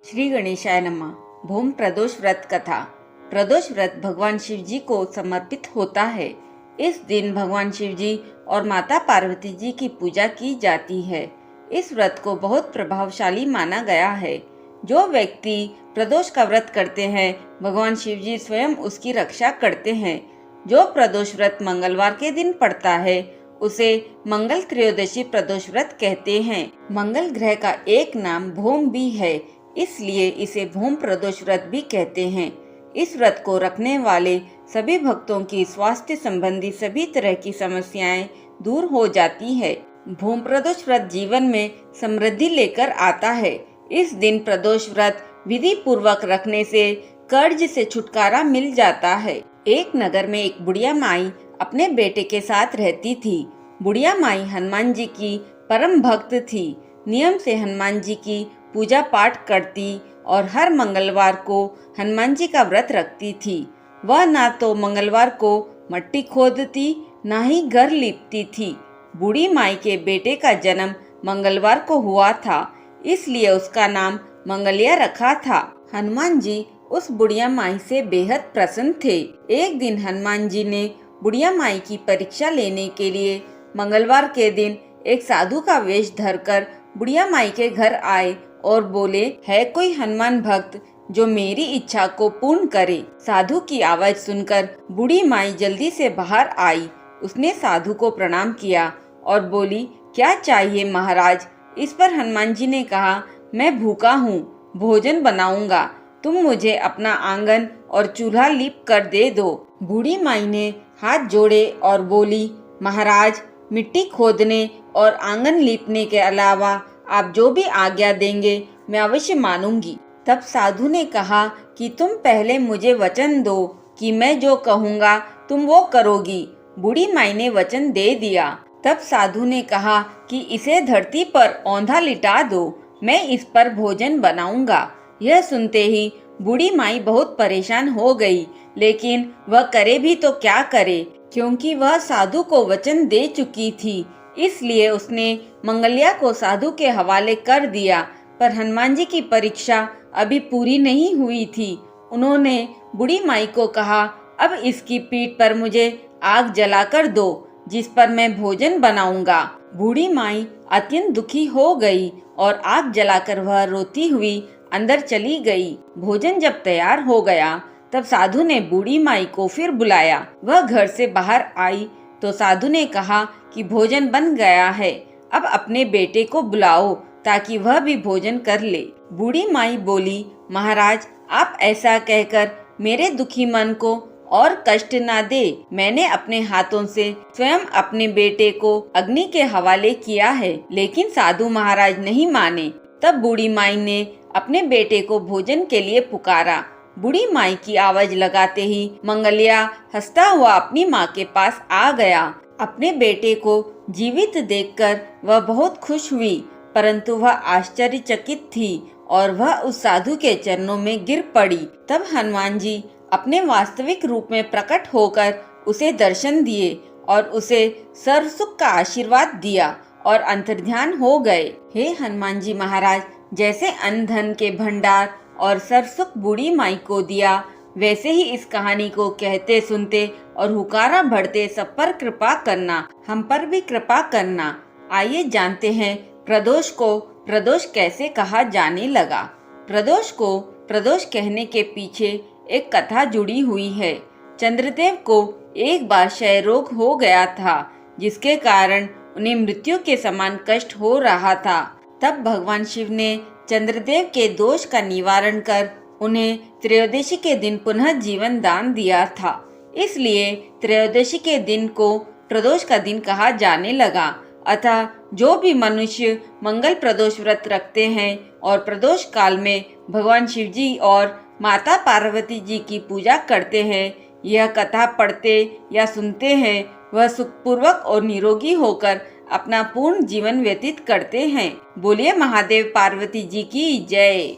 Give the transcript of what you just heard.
श्री गणेशाय नमः। भूम प्रदोष व्रत कथा। प्रदोष व्रत भगवान शिव जी को समर्पित होता है। इस दिन भगवान शिव जी और माता पार्वती जी की पूजा की जाती है। इस व्रत को बहुत प्रभावशाली माना गया है। जो व्यक्ति प्रदोष का व्रत करते हैं, भगवान शिव जी स्वयं उसकी रक्षा करते हैं। जो प्रदोष व्रत मंगलवार के दिन पड़ता है, उसे मंगल त्रयोदशी प्रदोष व्रत कहते हैं। मंगल ग्रह का एक नाम भूम भी है, इसलिए इसे भूम प्रदोष व्रत भी कहते हैं। इस व्रत को रखने वाले सभी भक्तों की स्वास्थ्य संबंधी सभी तरह की समस्याएं दूर हो जाती है। भूम प्रदोष व्रत जीवन में समृद्धि लेकर आता है। इस दिन प्रदोष व्रत विधि पूर्वक रखने से कर्ज से छुटकारा मिल जाता है। एक नगर में एक बुढ़िया माई अपने बेटे के साथ रहती थी। बुढ़िया माई हनुमान जी की परम भक्त थी। नियम से हनुमान जी की पूजा पाठ करती और हर मंगलवार को हनुमान जी का व्रत रखती थी। वह ना तो मंगलवार को मट्टी खोदती, ना ही घर लीपती थी। बूढ़ी माई के बेटे का जन्म मंगलवार को हुआ था, इसलिए उसका नाम मंगलिया रखा था। हनुमान जी उस बुढ़िया माई से बेहद प्रसन्न थे। एक दिन हनुमान जी ने बुढ़िया माई की परीक्षा लेने के लिए मंगलवार के दिन एक साधु का वेश धरकर बुढ़िया माई के घर आए और बोले, है कोई हनुमान भक्त जो मेरी इच्छा को पूर्ण करे। साधु की आवाज सुनकर बूढ़ी माई जल्दी से बाहर आई। उसने साधु को प्रणाम किया और बोली, क्या चाहिए महाराज। इस पर हनुमान जी ने कहा, मैं भूखा हूँ, भोजन बनाऊंगा, तुम मुझे अपना आंगन और चूल्हा लीप कर दे दो। बूढ़ी माई ने हाथ जोड़े और बोली, महाराज, मिट्टी खोदने और आंगन लीपने के अलावा आप जो भी आज्ञा देंगे मैं अवश्य मानूंगी। तब साधु ने कहा कि तुम पहले मुझे वचन दो कि मैं जो कहूँगा तुम वो करोगी। बूढ़ी माई ने वचन दे दिया। तब साधु ने कहा कि इसे धरती पर औंधा लिटा दो, मैं इस पर भोजन बनाऊंगा। यह सुनते ही बूढ़ी माई बहुत परेशान हो गई, लेकिन वह करे भी तो क्या करे, क्योंकि वह साधु को वचन दे चुकी थी। इसलिए उसने मंगलिया को साधु के हवाले कर दिया। पर हनुमान जी की परीक्षा अभी पूरी नहीं हुई थी। उन्होंने बूढ़ी माई को कहा, अब इसकी पीठ पर मुझे आग जलाकर दो, जिस पर मैं भोजन बनाऊंगा। बूढ़ी माई अत्यंत दुखी हो गई और आग जलाकर वह रोती हुई अंदर चली गई। भोजन जब तैयार हो गया, तब साधु ने बूढ़ी माई को फिर बुलाया। वह घर से बाहर आई तो साधु ने कहा कि भोजन बन गया है, अब अपने बेटे को बुलाओ ताकि वह भी भोजन कर ले। बूढ़ी माई बोली, महाराज, आप ऐसा कहकर मेरे दुखी मन को और कष्ट ना दे। मैंने अपने हाथों से स्वयं अपने बेटे को अग्नि के हवाले किया है, लेकिन साधु महाराज नहीं माने। तब बूढ़ी माई ने अपने बेटे को भोजन के लिए पुकारा। बूढ़ी माई की आवाज लगाते ही मंगलिया हंसता हुआ अपनी माँ के पास आ गया। अपने बेटे को जीवित देखकर वह बहुत खुश हुई, परंतु वह आश्चर्यचकित थी और वह उस साधु के चरणों में गिर पड़ी। तब हनुमान जी अपने वास्तविक रूप में प्रकट होकर उसे दर्शन दिए और उसे सर्व सुख का आशीर्वाद दिया और अंतर्ध्यान हो गए। हे हनुमान जी महाराज, जैसे अन्न धन के भंडार और सर्व सुख बूढ़ी माई को दिया, वैसे ही इस कहानी को कहते सुनते और हुकारा भरते सब पर कृपा करना, हम पर भी कृपा करना। आइए जानते हैं प्रदोष को प्रदोष कैसे कहा जाने लगा। प्रदोष को प्रदोष कहने के पीछे एक कथा जुड़ी हुई है। चंद्रदेव को एक बार क्षय रोग हो गया था, जिसके कारण उन्हें मृत्यु के समान कष्ट हो रहा था। तब भगवान शिव ने चंद्रदेव के दोष का निवारण कर उन्हें त्रयोदशी के दिन पुनः जीवन दान दिया था। इसलिए त्रयोदशी के दिन को प्रदोष का दिन कहा जाने लगा। अतः जो भी मनुष्य मंगल प्रदोष व्रत रखते हैं और प्रदोष काल में भगवान शिव जी और माता पार्वती जी की पूजा करते हैं, यह कथा पढ़ते या सुनते हैं, वह सुखपूर्वक और निरोगी होकर अपना पूर्ण जीवन व्यतीत करते हैं। बोलिए महादेव पार्वती जी की जय।